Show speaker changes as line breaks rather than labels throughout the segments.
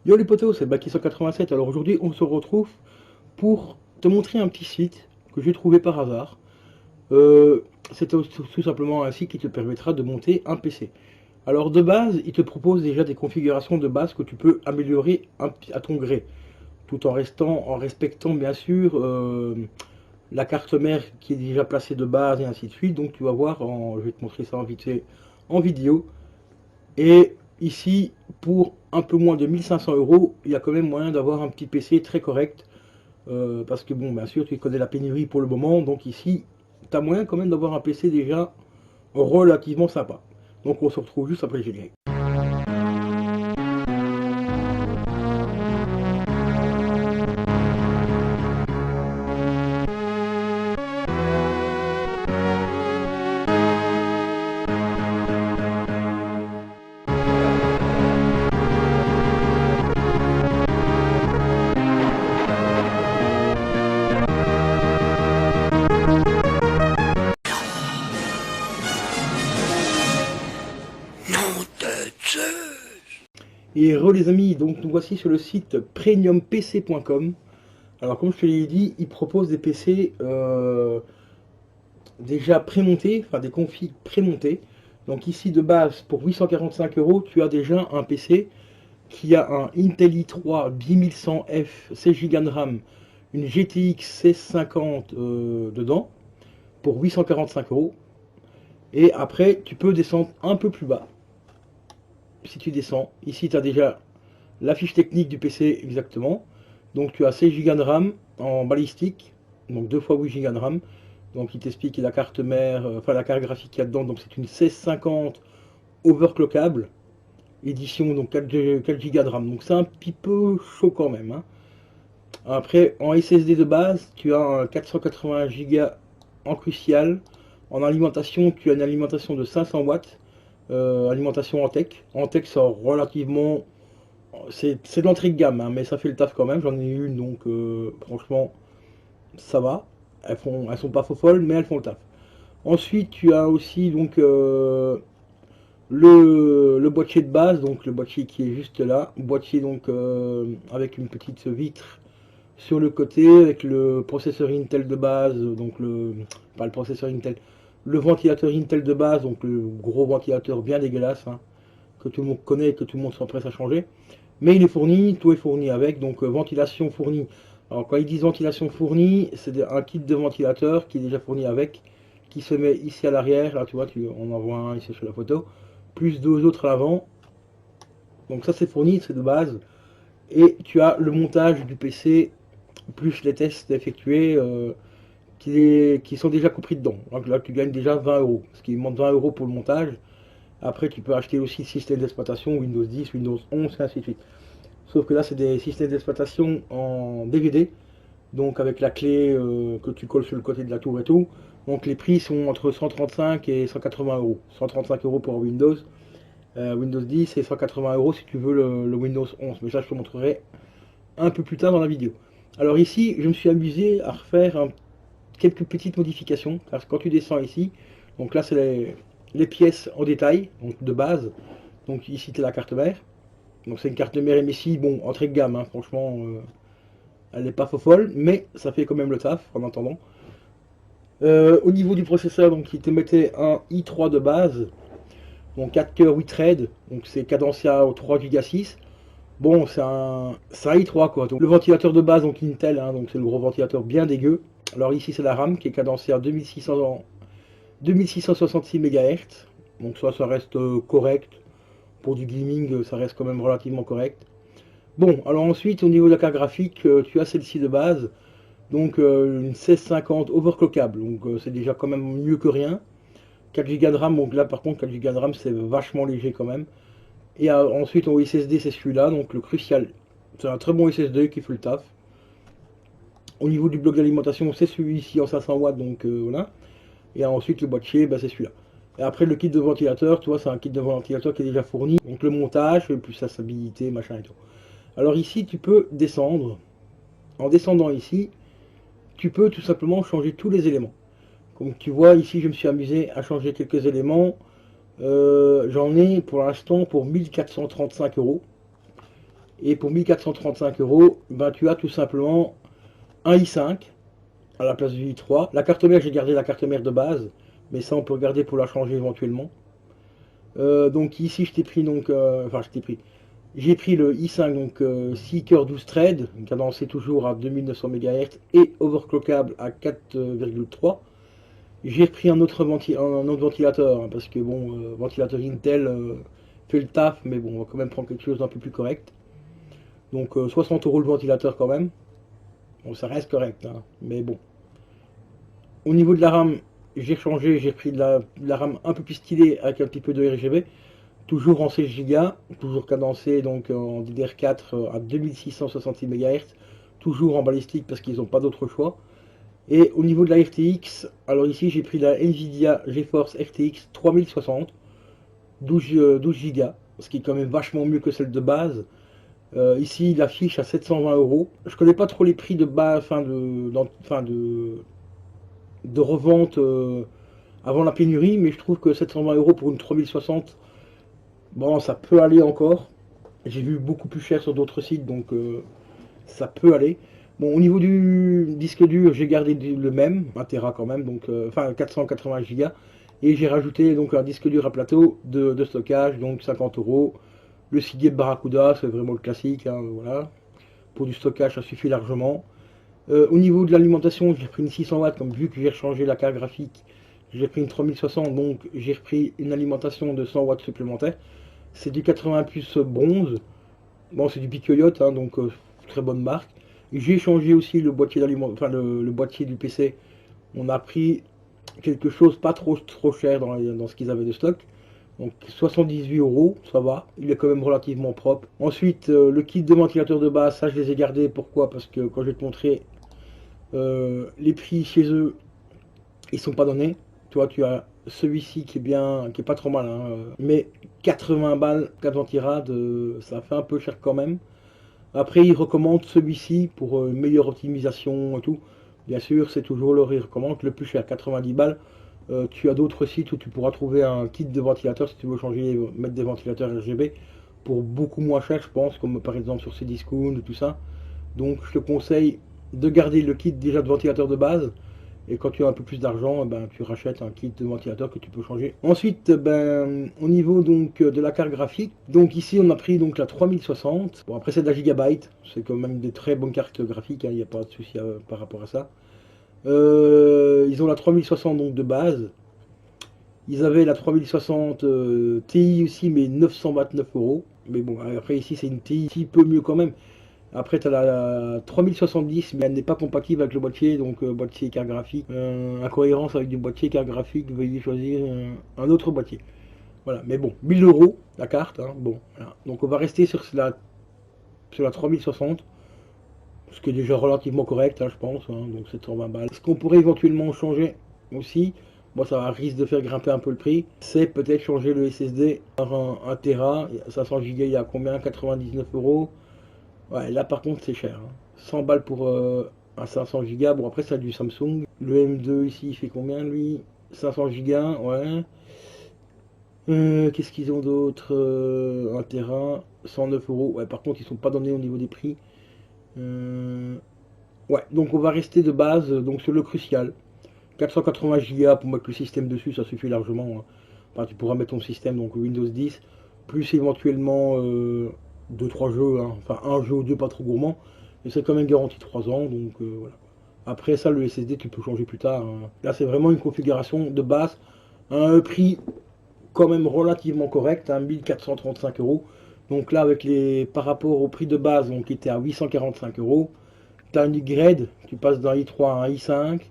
Yo les potos, c'est Baki187. Alors aujourd'hui, on se retrouve pour te montrer un petit site que j'ai trouvé par hasard. C'est tout simplement un site qui te permettra de monter un PC. Alors de base, il te propose déjà des configurations de base que tu peux améliorer à ton gré, tout en respectant bien sûr la carte mère qui est déjà placée de base et ainsi de suite. Donc tu vas voir, je vais te montrer ça en vidéo. Et ici, pour un peu moins de 1500 €, il y a quand même moyen d'avoir un petit PC très correct. Parce que bon, bien sûr, tu connais la pénurie pour le moment. Donc ici, tu as moyen quand même d'avoir un PC déjà relativement sympa. Donc on se retrouve juste après le générique. Et re les amis, donc nous voici sur le site premiumpc.com. Alors comme je te l'ai dit, il propose des PC déjà prémontés, enfin des configs prémontés. Donc ici de base, pour 845 €, tu as déjà un PC qui a un Intel i3 10100F 16 Go de RAM, une GTX 1650 dedans, pour 845 €. Et après, tu peux descendre un peu plus bas. Si tu descends, ici tu as déjà la fiche technique du PC exactement. Donc tu as 16 Go de RAM en balistique, donc 2 fois 8 Go de RAM. Donc il t'explique la carte mère, enfin la carte graphique qu'il y a dedans. Donc c'est une 1650 overclockable, édition donc 4 Go de RAM. Donc c'est un petit peu chaud quand même, hein. Après en SSD de base, tu as un 480 Go en crucial. En alimentation, tu as une alimentation de 500 watts. Alimentation en tech. En tech, c'est relativement. C'est de l'entrée de gamme, hein, mais ça fait le taf quand même. J'en ai une, donc franchement, ça va. Elles sont pas faux folles, mais elles font le taf. Ensuite, tu as aussi donc le boîtier de base, donc le boîtier qui est juste là. Boîtier donc avec une petite vitre sur le côté, avec le processeur Intel de base, donc pas le processeur Intel, le ventilateur Intel de base, donc le gros ventilateur bien dégueulasse, hein, que tout le monde connaît et que tout le monde s'empresse à changer. Mais il est fourni, tout est fourni avec, donc ventilation fournie. Alors quand ils disent ventilation fournie, c'est un kit de ventilateur qui est déjà fourni avec, qui se met ici à l'arrière, là tu vois, on en voit un ici sur la photo, plus deux autres à l'avant. Donc ça c'est fourni, c'est de base. Et tu as le montage du PC, plus les tests effectués, qui sont déjà compris dedans. Donc là tu gagnes déjà 20 €, ce qui demande 20 € pour le montage. Après tu peux acheter aussi le système d'exploitation, Windows 10, Windows 11, et ainsi de suite. Sauf que là, c'est des systèmes d'exploitation en DVD, donc avec la clé que tu colles sur le côté de la tour et tout. Donc les prix sont entre 135 et 180 €. 135 € pour Windows, Windows 10 et 180 € si tu veux le Windows 11. Mais ça, je te montrerai un peu plus tard dans la vidéo. Alors ici, je me suis amusé à refaire quelques petites modifications. Parce que quand tu descends ici, donc là, c'est les pièces en détail, donc de base. Donc ici, tu as la carte mère. Donc c'est une carte mère MSI, bon, entrée de gamme, hein, franchement, elle n'est pas faux folle, mais ça fait quand même le taf en attendant. Au niveau du processeur, donc il te mettait un i3 de base, donc 4 coeurs 8 threads, donc c'est Cadencia au 3 Go 6. Bon, c'est un i3 quoi. Donc, le ventilateur de base, donc Intel, hein, donc c'est le gros ventilateur bien dégueu. Alors ici c'est la RAM qui est Cadencia 2666 MHz, donc ça reste correct. Pour du gaming, ça reste quand même relativement correct. Bon, alors ensuite, au niveau de la carte graphique, tu as celle-ci de base, donc une 1650 overclockable, donc c'est déjà quand même mieux que rien. 4 Go de RAM, donc là par contre 4 Go de RAM c'est vachement léger quand même. Et ensuite au SSD c'est celui-là, donc le Crucial. C'est un très bon SSD qui fait le taf. Au niveau du bloc d'alimentation, c'est celui-ci en 500 watts, donc voilà. Et ensuite le boîtier, bah, c'est celui-là. Et après le kit de ventilateur, tu vois, c'est un kit de ventilateur qui est déjà fourni. Donc le montage, plus sa stabilité, machin et tout. Alors ici, tu peux descendre. En descendant ici, tu peux tout simplement changer tous les éléments. Comme tu vois ici, je me suis amusé à changer quelques éléments. J'en ai pour l'instant pour 1435 €. Et pour 1435 €, ben, tu as tout simplement un i5 à la place du i3. La carte mère, j'ai gardé la carte mère de base, mais ça on peut regarder pour la changer éventuellement. Donc ici je t'ai pris donc, enfin je t'ai pris, j'ai pris le i5 donc 6 cœurs 12 threads, cadencé toujours à 2900 MHz et overclockable à 4,3. J'ai repris un autre ventilateur, hein, parce que bon, ventilateur Intel fait le taf, mais bon, on va quand même prendre quelque chose d'un peu plus correct. Donc 60 € le ventilateur quand même. Bon, ça reste correct, hein, mais bon. Au niveau de la RAM, j'ai changé, j'ai pris de la RAM un peu plus stylée avec un petit peu de RGB. Toujours en 16 Go, toujours cadencé donc en DDR4 à 2666 MHz. Toujours en balistique parce qu'ils n'ont pas d'autre choix. Et au niveau de la RTX, alors ici j'ai pris la Nvidia GeForce RTX 3060, 12 Go, ce qui est quand même vachement mieux que celle de base. Ici il affiche à 720 €. Je connais pas trop les prix de base, de revente avant la pénurie, mais je trouve que 720 € pour une 3060, bon ça peut aller encore. J'ai vu beaucoup plus cher sur d'autres sites, donc ça peut aller. Bon, au niveau du disque dur, j'ai gardé le même, 1 Tera quand même, donc enfin 480 Go. Et j'ai rajouté donc un disque dur à plateau de stockage, donc 50 €. Le Seagate Barracuda, c'est vraiment le classique, hein, voilà. Pour du stockage, ça suffit largement. Au niveau de l'alimentation, j'ai pris une 600 watts, comme vu que j'ai changé la carte graphique, j'ai pris une 3060, donc j'ai repris une alimentation de 100 watts supplémentaires. C'est du 80 plus bronze. Bon, c'est du Picoyote, hein, donc très bonne marque. J'ai changé aussi le boîtier d'alimentation, enfin le boîtier du PC. On a pris quelque chose pas trop cher dans ce qu'ils avaient de stock. Donc 78 €, ça va. Il est quand même relativement propre. Ensuite, le kit de ventilateur de base, ça je les ai gardés. Pourquoi? Parce que quand je vais te montrer les prix chez eux, ils sont pas donnés. Toi, tu as celui-ci qui est bien, qui est pas trop mal, hein, mais 80 balles, 4 ventirades, ça fait un peu cher quand même. Après, ils recommandent celui-ci pour une meilleure optimisation et tout. Bien sûr, c'est toujours leur, ils recommandent le plus cher, 90 balles. Tu as d'autres sites où tu pourras trouver un kit de ventilateur si tu veux changer, mettre des ventilateurs RGB pour beaucoup moins cher, je pense, comme par exemple sur Cdiscount et tout ça. Donc, je te conseille de garder le kit déjà de ventilateur de base. Et quand tu as un peu plus d'argent, ben, tu rachètes un kit de ventilateur que tu peux changer. Ensuite, ben, au niveau donc de la carte graphique, donc ici on a pris donc la 3060. Bon, après c'est de la gigabyte, c'est quand même des très bonnes cartes graphiques, il n'y a pas de souci par rapport à ça. Ils ont la 3060 donc de base. Ils avaient la 3060 Ti aussi, mais 929 €. Mais bon, après ici c'est une Ti un petit peu mieux quand même. Après, tu as la 3070, mais elle n'est pas compatible avec le boîtier, donc boîtier carte graphique. Incohérence avec du boîtier carte graphique, veuillez choisir un autre boîtier. Voilà, mais bon, 1000 € la carte, hein, bon, voilà. Donc on va rester sur la 3060, ce qui est déjà relativement correct, hein, je pense, hein, donc 720 balles. Ce qu'on pourrait éventuellement changer aussi, bon ça risque de faire grimper un peu le prix, c'est peut-être changer le SSD par un Tera, 500 Go, il y a combien? 99 €. Ouais, là par contre c'est cher, hein. 100 balles pour un 500 Go. Bon après c'est du Samsung. Le M2 ici il fait combien lui? 500 Go, ouais. Qu'est-ce qu'ils ont d'autre? 1 Tera, 109 €. Ouais, par contre ils sont pas donnés au niveau des prix. Ouais, donc on va rester de base donc sur le Crucial. 480 Go pour mettre le système dessus, ça suffit largement, hein. Enfin, tu pourras mettre ton système, donc Windows 10, plus éventuellement 2-3 jeux, hein. Enfin un jeu ou deux pas trop gourmand, mais c'est quand même garanti 3 ans, donc voilà. Après ça, le SSD tu peux changer plus tard, hein. Là c'est vraiment une configuration de base, à un prix quand même relativement correct, hein, 1435 €. Donc là avec par rapport au prix de base, donc qui était à 845 €, tu as un upgrade, tu passes d'un i3 à un i5.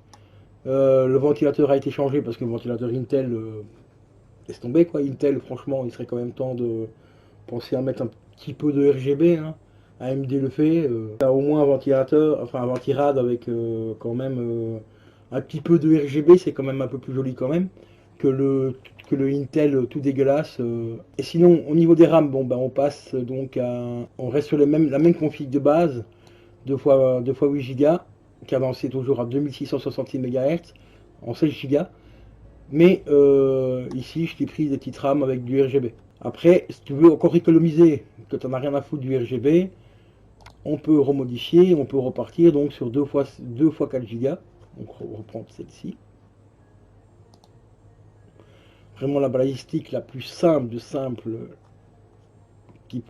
Le ventilateur a été changé parce que le ventilateur Intel laisse tomber quoi. Intel, franchement, il serait quand même temps de penser à mettre un petit peu de RGB, hein. AMD le fait. T'as au moins un ventilateur, enfin un ventirad avec quand même un petit peu de RGB, c'est quand même un peu plus joli quand même que le Intel tout dégueulasse. Et sinon, au niveau des RAM, bon, bah, on passe donc on reste sur la même config de base, 2 fois 8 Go, cadencé toujours à 2666 MHz en 16 Go. Mais ici, je t'ai pris des petites RAM avec du RGB. Après, si tu veux encore économiser, que tu n'en as rien à foutre du RGB, On peut remodifier, on peut repartir donc sur 2 fois 4 Go. Donc reprendre celle-ci. Vraiment la balistique la plus simple de simple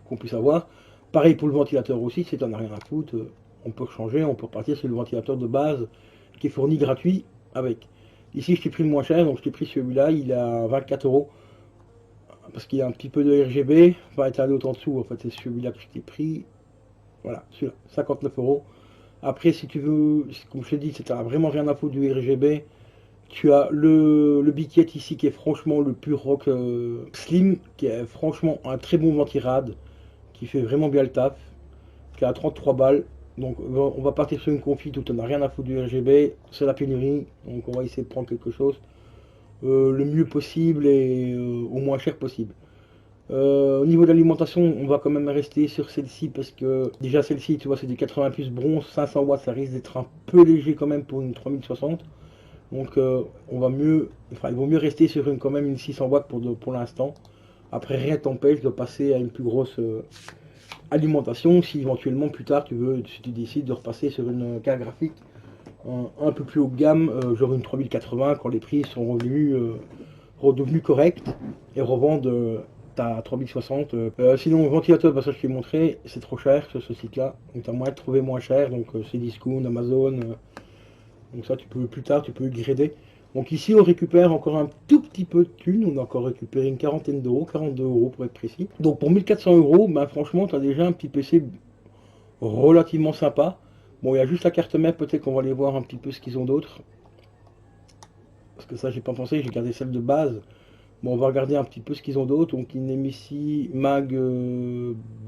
qu'on puisse avoir. Pareil pour le ventilateur aussi, si tu n'en as rien à foutre, on peut changer, on peut repartir sur le ventilateur de base qui est fourni gratuit avec. Ici je t'ai pris le moins cher, donc je t'ai pris celui-là, il est à 24 €. Parce qu'il y a un petit peu de RGB, va être allé en dessous, en fait c'est celui-là que je t'ai pris. Voilà, celui-là, 59 €. Après si tu veux, comme je t'ai dit, si tu n'as vraiment rien à foutre du RGB, tu as le Biquet ici qui est franchement le pur rock slim, qui est franchement un très bon ventirad, qui fait vraiment bien le taf, qui est à 33 balles. Donc on va partir sur une config où tu n'as rien à foutre du RGB, c'est la pénurie, donc on va essayer de prendre quelque chose le mieux possible et au moins cher possible. Au niveau de l'alimentation, on va quand même rester sur celle-ci parce que déjà celle-ci, tu vois, c'est du 80 plus bronze, 500 watts, ça risque d'être un peu léger quand même pour une 3060. Donc on va mieux, enfin il vaut mieux rester sur quand même une 600 watts pour l'instant. Après rien t'empêche de passer à une plus grosse alimentation si éventuellement plus tard si tu décides de repasser sur une carte graphique un peu plus haut de gamme, genre une 3080 quand les prix sont redevenus corrects et revendent ta 3060. Sinon ventilateur, bah, ça je t'ai montré, c'est trop cher sur ce site là, donc tu as moyen de trouver moins cher, donc c'est Discount, Amazon. Donc ça, plus tard, tu peux grader. Donc ici, on récupère encore un tout petit peu de thunes. On a encore récupéré une quarantaine d'euros, 42 € pour être précis. Donc pour 1400 €, ben franchement, tu as déjà un petit PC relativement sympa. Bon, il y a juste la carte mère, peut-être qu'on va aller voir un petit peu ce qu'ils ont d'autre. Parce que ça, j'ai pas pensé, j'ai gardé celle de base. Bon, on va regarder un petit peu ce qu'ils ont d'autre. Donc une ici Mag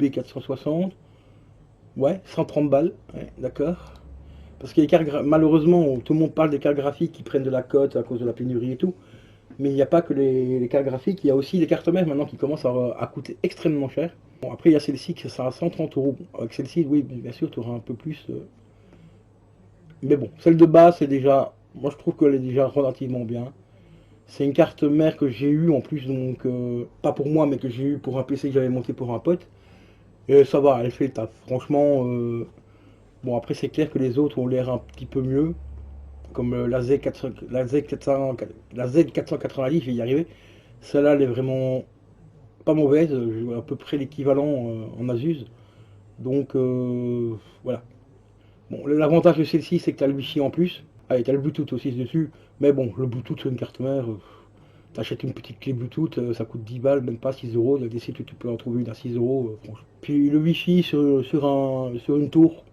B460. Ouais, 130 balles, ouais, d'accord. Parce que les cartes, malheureusement, tout le monde parle des cartes graphiques qui prennent de la cote à cause de la pénurie et tout. Mais il n'y a pas que les cartes graphiques, il y a aussi les cartes mères maintenant qui commencent à coûter extrêmement cher. Bon, après, il y a celle-ci qui sera à 130 €. Avec celle-ci, oui, bien sûr, tu auras un peu plus. Mais bon, celle de base, c'est déjà. Moi, je trouve qu'elle est déjà relativement bien. C'est une carte mère que j'ai eue en plus, donc pas pour moi, mais que j'ai eu pour un PC que j'avais monté pour un pote. Et ça va, elle fait le taf. Franchement, bon, après, c'est clair que les autres ont l'air un petit peu mieux. Comme la Z490, je vais y arriver. Celle-là, elle est vraiment pas mauvaise, à peu près l'équivalent en Asus. Donc voilà. Bon, l'avantage de celle-ci, c'est que tu as le Wi-Fi en plus. Ah, et tu as le Bluetooth aussi dessus. Mais bon, le Bluetooth sur une carte mère, t'achètes une petite clé Bluetooth, ça coûte 10 balles, même pas 6 €. Il y a des sites où tu peux en trouver une à 6 €, franchement. Puis le Wi-Fi sur une tour,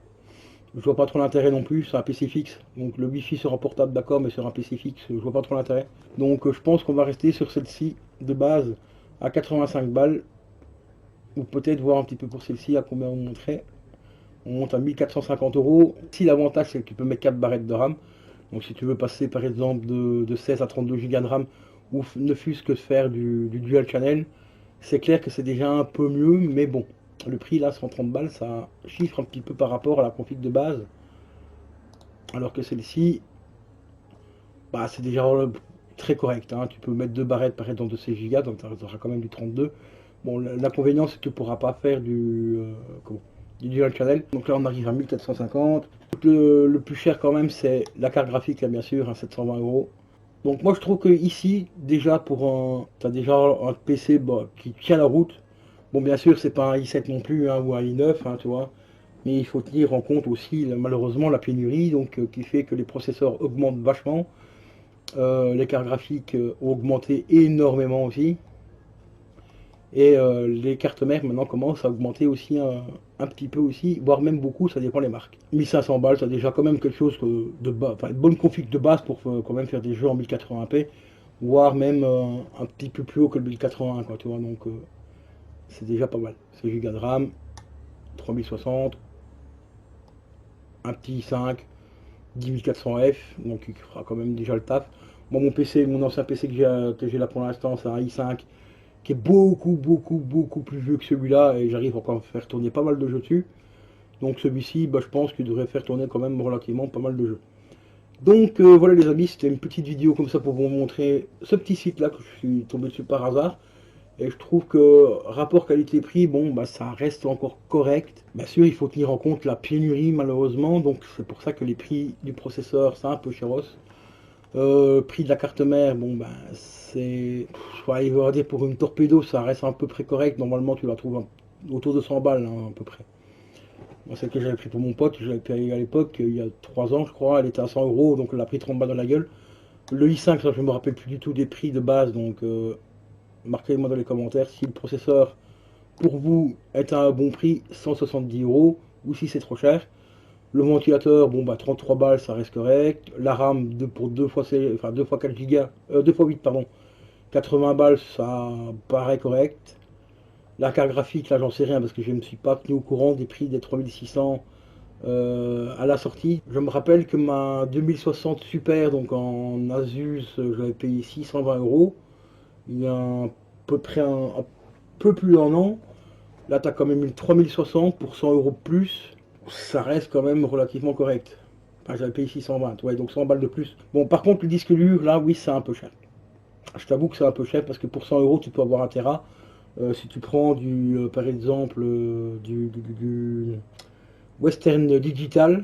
je vois pas trop l'intérêt non plus, c'est un PC fixe. Donc le Wi-Fi sur un portable d'accord, mais sur un PC fixe, je vois pas trop l'intérêt. Donc je pense qu'on va rester sur celle-ci de base à 85 balles. Ou peut-être voir un petit peu pour celle-ci à combien on monterait. On monte à 1450 €. Si l'avantage c'est que tu peux mettre 4 barrettes de RAM. Donc si tu veux passer par exemple de 16 à 32 Go de RAM, ou ne fût-ce que faire du dual channel, c'est clair que c'est déjà un peu mieux, mais bon. Le prix là, 130 balles, ça chiffre un petit peu par rapport à la config de base. Alors que celle-ci, bah, c'est déjà très correct. Hein. Tu peux mettre 2 barrettes par exemple dans 16 Go, donc tu auras quand même du 32. Bon, l'inconvénient c'est que tu ne pourras pas faire du dual channel. Donc là on arrive à 1450. Le plus cher quand même c'est la carte graphique là bien sûr, à 720 €. Donc moi je trouve que ici déjà tu as déjà un PC qui tient la route. Bon bien sûr c'est pas un i7 non plus hein, ou un i9 hein, tu vois. Mais il faut tenir en compte aussi malheureusement la pénurie donc, qui fait que les processeurs augmentent vachement. Les cartes graphiques ont augmenté énormément aussi. Et les cartes mères maintenant commencent à augmenter aussi un petit peu aussi, voire même beaucoup, ça dépend des marques. 1500 balles, ça déjà quand même quelque chose de bas, enfin une bonne config de base pour quand même faire des jeux en 1080p, voire même un petit peu plus haut que le 1080 quoi, tu vois, donc c'est déjà pas mal. 16 Go de RAM, 3060, un petit i5, 10400F, donc il fera quand même déjà le taf. Moi mon PC, mon ancien PC que j'ai là pour l'instant, c'est un i5 qui est beaucoup plus vieux que celui-là et j'arrive encore à faire tourner pas mal de jeux dessus. Donc celui-ci, bah, je pense qu'il devrait faire tourner quand même relativement pas mal de jeux. Donc voilà les amis, c'était une petite vidéo comme ça pour vous montrer ce petit site là que je suis tombé dessus par hasard. Et je trouve que rapport qualité-prix, bon, bah, ça reste encore correct. Bien sûr, il faut tenir en compte la pénurie, malheureusement. Donc, c'est pour ça que les prix du processeur, c'est un peu chéros. Prix de la carte mère, bon, ben, c'est. Ouais, il va dire pour une torpedo, ça reste à peu près correct. Normalement, tu la trouves autour de 100 balles, hein, à peu près. Moi, celle que j'avais pris pour mon pote, je l'avais payé à l'époque, il y a 3 ans, je crois. Elle était à 100 euros, donc elle a pris 30 balles dans la gueule. Le i5, ça, je me rappelle plus du tout des prix de base, donc marquez-moi dans les commentaires si le processeur pour vous est à un bon prix, 170 euros, ou si c'est trop cher. Le ventilateur, bon bah 33 balles, ça reste correct. La RAM pour 2 fois, enfin 2 fois 4 Go, 2 fois 8 pardon, 80 balles, ça paraît correct. La carte graphique, là j'en sais rien parce que je ne me suis pas tenu au courant des prix des 3600 à la sortie. Je me rappelle que ma 2060 Super, donc en Asus, je l'avais payé 620 euros. Il y a à peu près un peu plus d'un an. Là, tu as quand même une 3060 pour 100 euros de plus. Ça reste quand même relativement correct. Enfin, j'avais payé 620, ouais, donc 100 balles de plus. Bon, par contre, le disque dur, là, oui, c'est un peu cher. Je t'avoue que c'est un peu cher parce que pour 100 euros, tu peux avoir un Tera. Si tu prends par exemple, du Western Digital,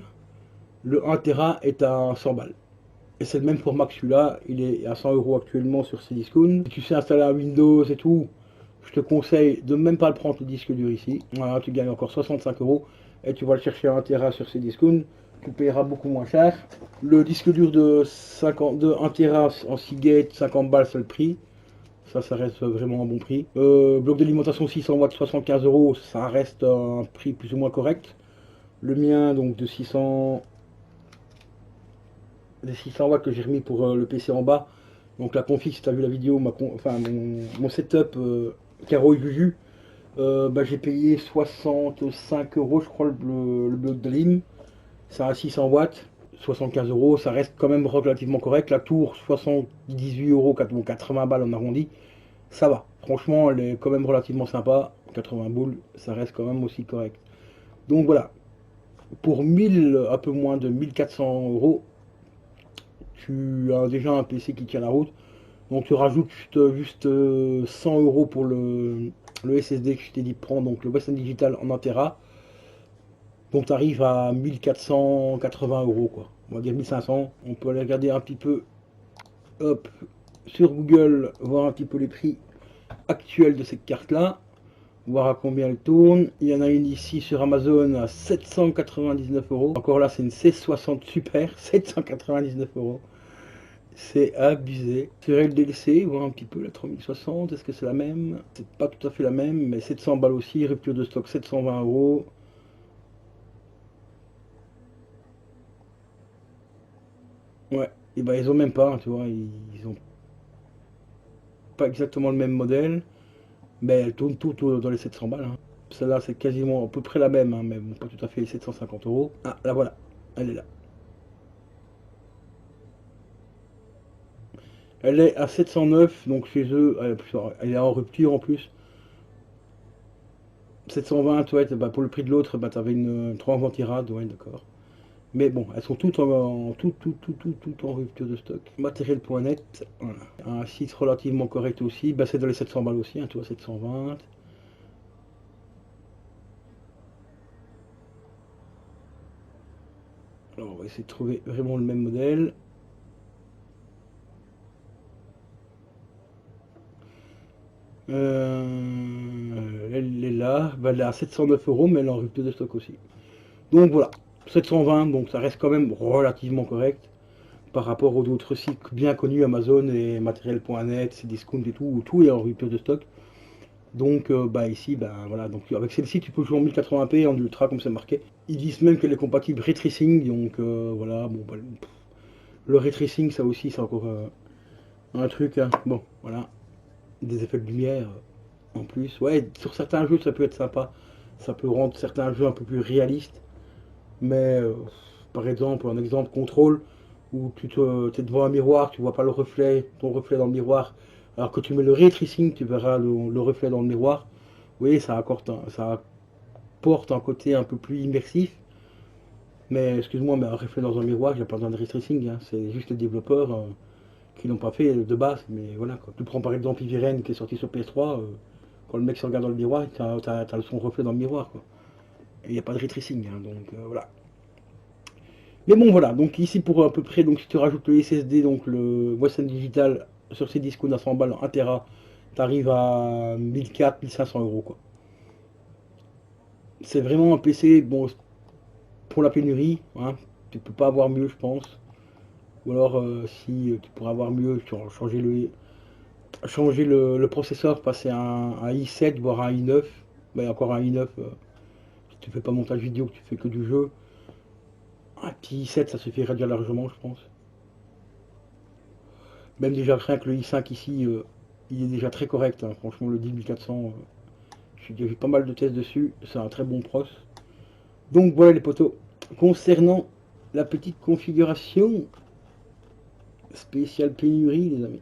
le 1 Tera est à 100 balles. Et c'est le même format que celui-là, il est à 100 euros actuellement sur Cdiscount. Si tu sais installer un Windows et tout, je te conseille de même pas le prendre le disque dur ici. Voilà, tu gagnes encore 65 euros et tu vas le chercher à 1 Tera sur Cdiscount. Tu payeras beaucoup moins cher. Le disque dur de 1 Tera en Seagate, 50 balles, c'est le prix. Ça reste vraiment un bon prix. Bloc d'alimentation 600 watts, 75 euros, ça reste un prix plus ou moins correct. Le mien, donc de 600, les 600 watts que j'ai remis pour le PC en bas. Donc la config, si tu as vu la vidéo, mon setup Caro et Juju, bah, j'ai payé 65 euros, je crois, le bloc de lim. Ça a 600 watts, 75 euros, ça reste quand même relativement correct. La tour, 78 euros, 80 balles en arrondi, ça va. Franchement, elle est quand même relativement sympa. 80 boules, ça reste quand même aussi correct. Donc voilà, pour 1000, un peu moins de 1400 euros, tu as déjà un PC qui tient la route. Donc tu rajoutes juste 100 euros pour le SSD que je t'ai dit de prendre, donc le Western Digital en 1 Tera. Donc tu arrives à 1480 euros, quoi. On va dire 1500. On peut aller regarder un petit peu, hop, sur Google, voir un petit peu les prix actuels de cette carte-là. Voir à combien elle tourne. Il y en a une ici sur Amazon à 799 euros. Encore là, c'est une 1660 Super, 799 euros. C'est abusé. Sur LDLC, voir un petit peu la 3060, est-ce que c'est la même? C'est pas tout à fait la même, mais 700 balles aussi, rupture de stock 720 euros. Ouais, et ben ils ont même pas, tu vois, ils ont pas exactement le même modèle, mais elle tourne tout dans les 700 balles, hein. Celle-là, c'est quasiment à peu près la même, hein, mais bon, pas tout à fait les 750 euros. Ah, là voilà, elle est là. Elle est à 709, donc chez eux, elle est en rupture en plus. 720, ouais, bah, pour le prix de l'autre, bah, t'avais une 3 en tirade, ouais, d'accord. Mais bon, elles sont toutes tout en rupture de stock. Matériel.net, voilà. Un site relativement correct aussi, bah, c'est dans les 700 balles aussi, hein, tu vois, 720. Alors, on va essayer de trouver vraiment le même modèle. Elle est là, bah, elle est à 709 euros, mais elle est en rupture de stock aussi. Donc voilà, 720, donc ça reste quand même relativement correct par rapport aux autres sites bien connus, Amazon et Matériel.net, Cdiscount et tout, où tout est en rupture de stock. Donc bah ici, bah voilà, donc avec celle-ci tu peux jouer en 1080p, en ultra comme c'est marqué. Ils disent même qu'elle est compatible ray tracing, donc voilà, bon bah, le ray tracing ça aussi c'est encore un truc, hein. Bon voilà, des effets de lumière en plus. Ouais, sur certains jeux ça peut être sympa, ça peut rendre certains jeux un peu plus réalistes, mais par exemple, un exemple contrôle où tu es devant un miroir, tu vois pas le reflet, ton reflet dans le miroir, alors que tu mets le ray tracing, tu verras le reflet dans le miroir. Oui, ça apporte un côté un peu plus immersif, mais excuse-moi, mais un reflet dans un miroir, il n'y a pas besoin de ray tracing, hein. C'est juste les développeurs qui l'ont pas fait de base, mais voilà quoi. Tu prends par exemple Eviren qui est sorti sur PS3, Quand le mec se regarde dans le miroir, t'as son reflet dans le miroir, quoi. Et il n'y a pas de ray tracing, hein, donc voilà. Mais bon, voilà, donc ici pour à peu près, donc si tu rajoutes le SSD, donc le Western Digital sur ces disques à 100 balles, 1 Tera, t'arrives à 1400-1500 € quoi. C'est vraiment un PC, bon, pour la pénurie, hein, tu peux pas avoir mieux, je pense. Ou alors, si tu pourrais avoir mieux, changer le processeur, passer à un i7, voire un i9. Mais encore un i9, si tu fais pas montage vidéo, que tu fais que du jeu. Un petit i7, ça suffirait déjà largement, je pense. Même déjà rien que le i5 ici, il est déjà très correct, hein. Franchement, le 10400, j'ai vu pas mal de tests dessus. C'est un très bon pros. Donc voilà les potos. Concernant la petite configuration spéciale pénurie, les amis.